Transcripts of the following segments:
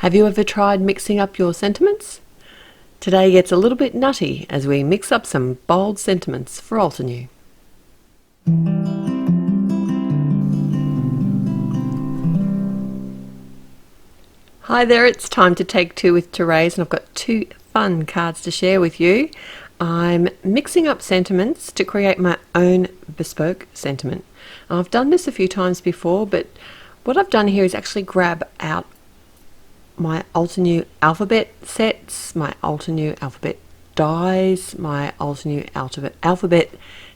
Have you ever tried mixing up your sentiments? Today gets a little bit nutty as we mix up some bold sentiments for Altenew. Hi there, it's time to take two with Therese, and I've got two fun cards to share with you. I'm mixing up sentiments to create my own bespoke sentiment. I've done this a few times before, but what I've done here is actually grab out my Altenew alphabet sets, my Altenew alphabet dies, my Altenew alphabet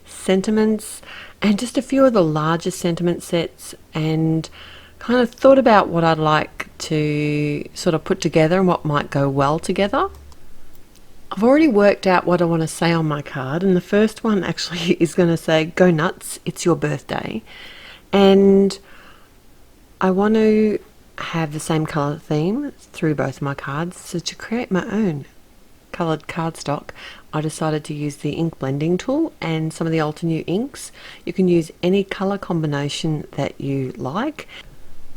sentiments, and just a few of the larger sentiment sets, and kind of thought about what I'd like to sort of put together and what might go well together. I've already worked out what I want to say on my card, and the first one actually is going to say, "Go nuts, it's your birthday." And I want to have the same colour theme through both my cards. So to create my own coloured cardstock, I decided to use the ink blending tool and some of the Altenew inks. You can use any colour combination that you like,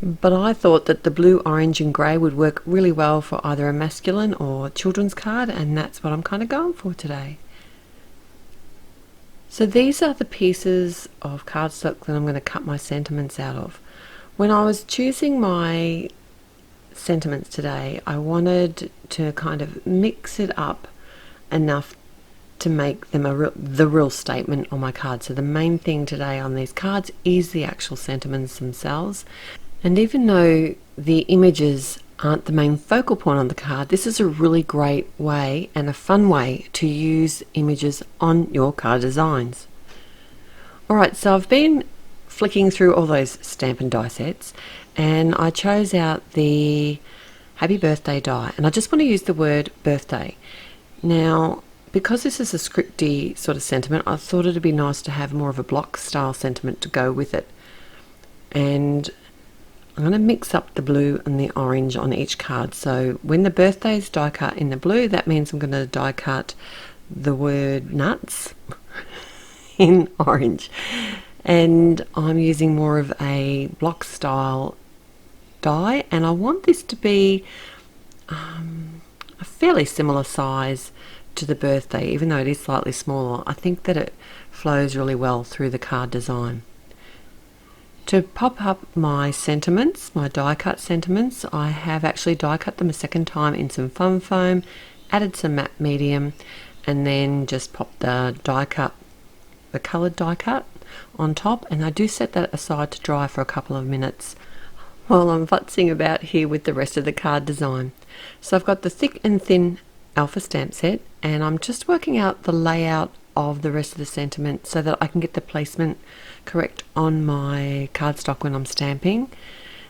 but I thought that the blue, orange and grey would work really well for either a masculine or children's card, and that's what I'm kind of going for today. So these are the pieces of cardstock that I'm going to cut my sentiments out of. When I was choosing my sentiments today, I wanted to kind of mix it up enough to make them the real statement on my card. So the main thing today on these cards is the actual sentiments themselves. And even though the images aren't the main focal point on the card, this is a really great way and a fun way to use images on your card designs. Alright, so I've been flicking through all those stamp and die sets, and I chose out the Happy Birthday die, and I just want to use the word birthday. Now, because this is a scripty sort of sentiment, I thought it'd be nice to have more of a block style sentiment to go with it. And I'm going to mix up the blue and the orange on each card. So when the birthday is die cut in the blue, that means I'm going to die cut the word nuts in orange. And I'm using more of a block style die, and I want this to be a fairly similar size to the birthday, even though it is slightly smaller. I think that it flows really well through the card design. To pop up my sentiments, my die cut sentiments, I have actually die cut them a second time in some fun foam, added some matte medium, and then just popped the die cut, the coloured die cut on top, and I do set that aside to dry for a couple of minutes while I'm futzing about here with the rest of the card design. So I've got the thick and thin alpha stamp set, and I'm just working out the layout of the rest of the sentiment so that I can get the placement correct on my cardstock when I'm stamping.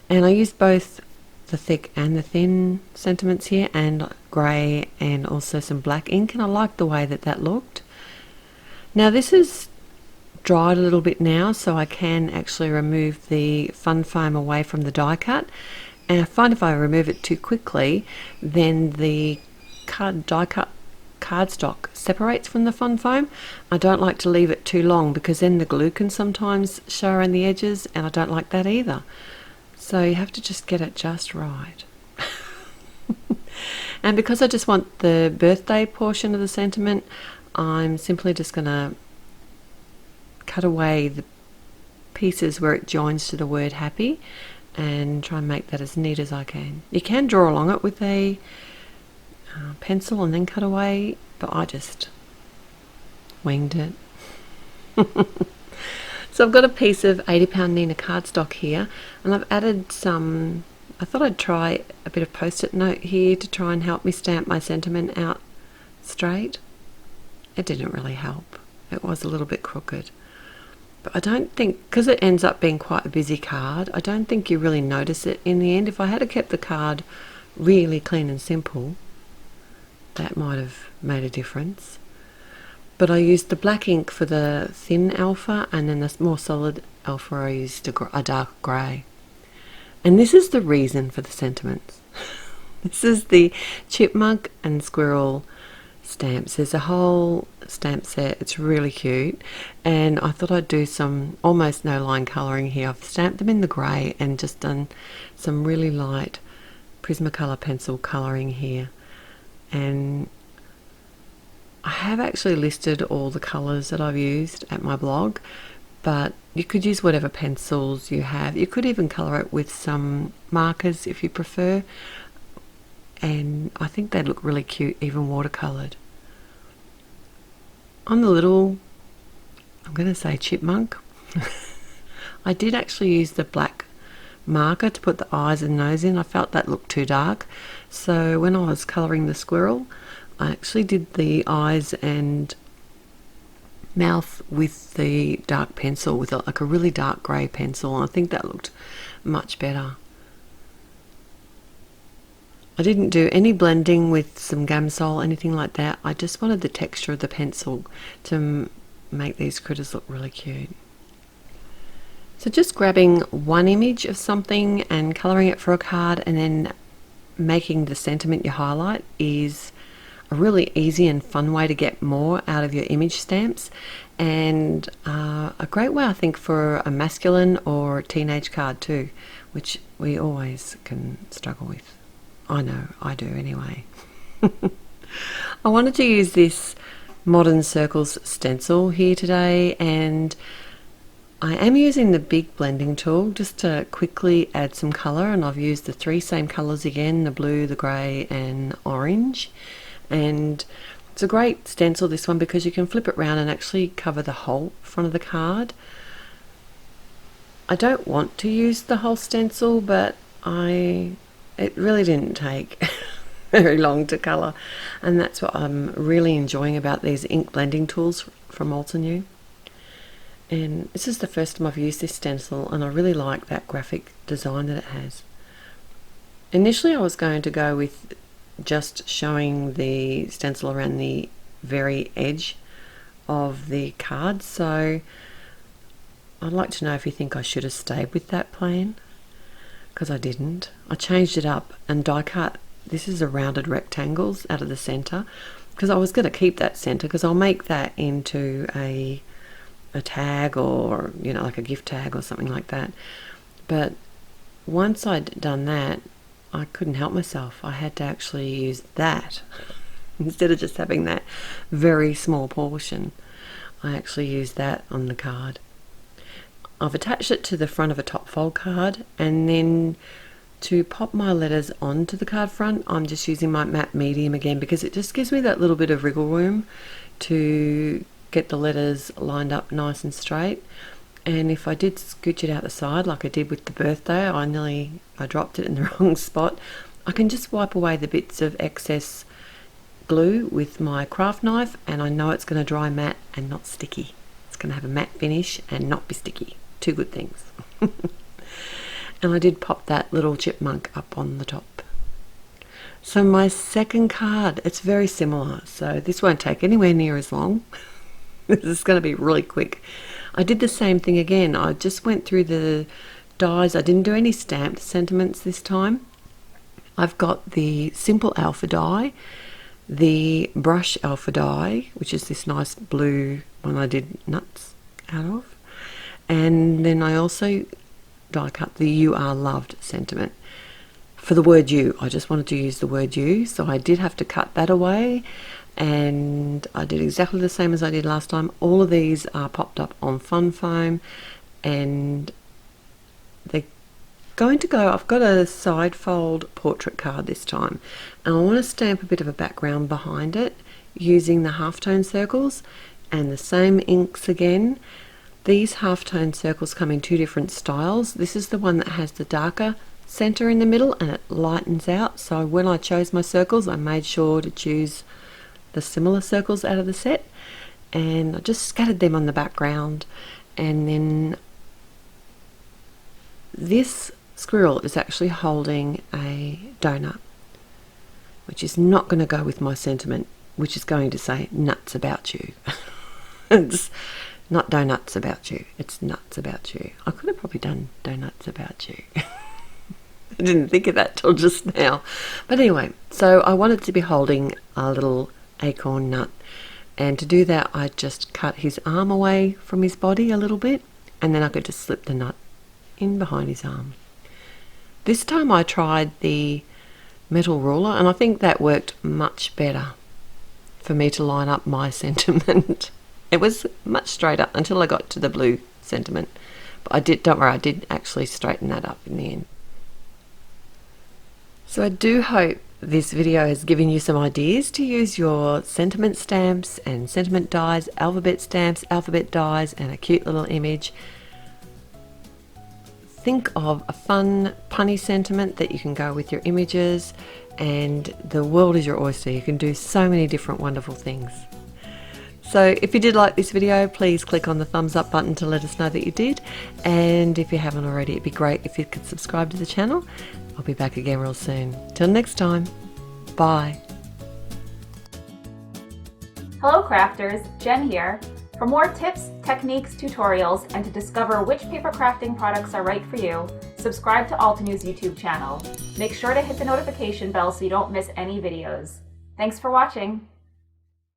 And I used both the thick and the thin sentiments here, and grey and also some black ink, and I like the way that that looked. Now this is dried a little bit now, so I can actually remove the fun foam away from the die cut, and I find if I remove it too quickly, then the die cut cardstock separates from the fun foam. I don't like to leave it too long, because then the glue can sometimes show around the edges, and I don't like that either. So you have to just get it just right. And because I just want the birthday portion of the sentiment, I'm simply just going to cut away the pieces where it joins to the word happy and try and make that as neat as I can. You can draw along it with a pencil and then cut away, but I just winged it. So I've got a piece of 80-pound Nina cardstock here, and I've added some, I thought I'd try a bit of post-it note here to try and help me stamp my sentiment out straight. It didn't really help. It was a little bit crooked. But I don't think, because it ends up being quite a busy card, I don't think you really notice it in the end. If I had kept the card really clean and simple, that might have made a difference. But I used the black ink for the thin alpha, and then the more solid alpha I used a dark grey. And this is the reason for the sentiments. This is the Chipmunk and Squirrel stamps. There's a whole stamp set. It's really cute, and I thought I'd do some almost no line colouring here. I've stamped them in the grey and just done some really light Prismacolor pencil colouring here, and I have actually listed all the colours that I've used at my blog, but you could use whatever pencils you have. You could even colour it with some markers if you prefer, and I think they'd look really cute even watercoloured. On the little, I'm going to say chipmunk, I did actually use the black marker to put the eyes and nose in. I felt that looked too dark, so when I was colouring the squirrel, I actually did the eyes and mouth with the dark pencil, with like a really dark grey pencil, and I think that looked much better. I didn't do any blending with some Gamsol, anything like that. I just wanted the texture of the pencil to make these critters look really cute. So just grabbing one image of something and colouring it for a card and then making the sentiment your highlight is a really easy and fun way to get more out of your image stamps, and a great way I think for a masculine or teenage card too, which we always can struggle with. I know, I do anyway. I wanted to use this Modern Circles stencil here today, and I am using the big blending tool just to quickly add some colour, and I've used the three same colours again, the blue, the grey and orange. And it's a great stencil, this one, because you can flip it around and actually cover the whole front of the card. I don't want to use the whole stencil, but it really didn't take very long to colour, and that's what I'm really enjoying about these ink blending tools from Altenew. And this is the first time I've used this stencil, and I really like that graphic design that it has. Initially I was going to go with just showing the stencil around the very edge of the card, so I'd like to know if you think I should have stayed with that plan, because I didn't. I changed it up and die cut. This is a rounded rectangles out of the center, because I was going to keep that center because I'll make that into a tag, or like a gift tag or something like that. But once I'd done that, I couldn't help myself. I had to actually use that instead of just having that very small portion. I actually used that on the card. I've attached it to the front of a top fold card, and then to pop my letters onto the card front, I'm just using my matte medium again, because it just gives me that little bit of wriggle room to get the letters lined up nice and straight. And if I did scooch it out the side like I did with the birthday, I dropped it in the wrong spot, I can just wipe away the bits of excess glue with my craft knife, and I know it's going to dry matte and not sticky. It's going to have a matte finish and not be sticky. Two good things. And I did pop that little chipmunk up on the top. So my second card, it's very similar, so this won't take anywhere near as long. This is going to be really quick. I did the same thing again. I just went through the dies. I didn't do any stamped sentiments this time. I've got the simple alpha die, the brush alpha die, which is this nice blue one I did nuts out of, and then I also die cut the You Are Loved sentiment. For the word you, I just wanted to use the word you, so I did have to cut that away, and I did exactly the same as I did last time. All of these are popped up on fun foam, and they're going to go, I've got a side fold portrait card this time, and I want to stamp a bit of a background behind it using the halftone circles and the same inks again. These halftone circles come in two different styles. This is the one that has the darker center in the middle and it lightens out, so when I chose my circles I made sure to choose the similar circles out of the set, and I just scattered them on the background. And then this squirrel is actually holding a donut, which is not going to go with my sentiment, which is going to say nuts about you. It's not donuts about you, it's nuts about you. I could have probably done donuts about you. I didn't think of that till just now. But anyway, so I wanted to be holding a little acorn nut, and to do that I just cut his arm away from his body a little bit, and then I could just slip the nut in behind his arm. This time I tried the metal ruler, and I think that worked much better for me to line up my sentiment. It was much straighter until I got to the blue sentiment. But don't worry, I did actually straighten that up in the end. So I do hope this video has given you some ideas to use your sentiment stamps and sentiment dies, alphabet stamps, alphabet dies, and a cute little image. Think of a fun punny sentiment that you can go with your images, and the world is your oyster. You can do so many different wonderful things. So if you did like this video, please click on the thumbs up button to let us know that you did. And if you haven't already, it'd be great if you could subscribe to the channel. I'll be back again real soon. Till next time, bye. Hello crafters, Jen here. For more tips, techniques, tutorials, and to discover which paper crafting products are right for you, subscribe to Altenew's YouTube channel. Make sure to hit the notification bell so you don't miss any videos. Thanks for watching.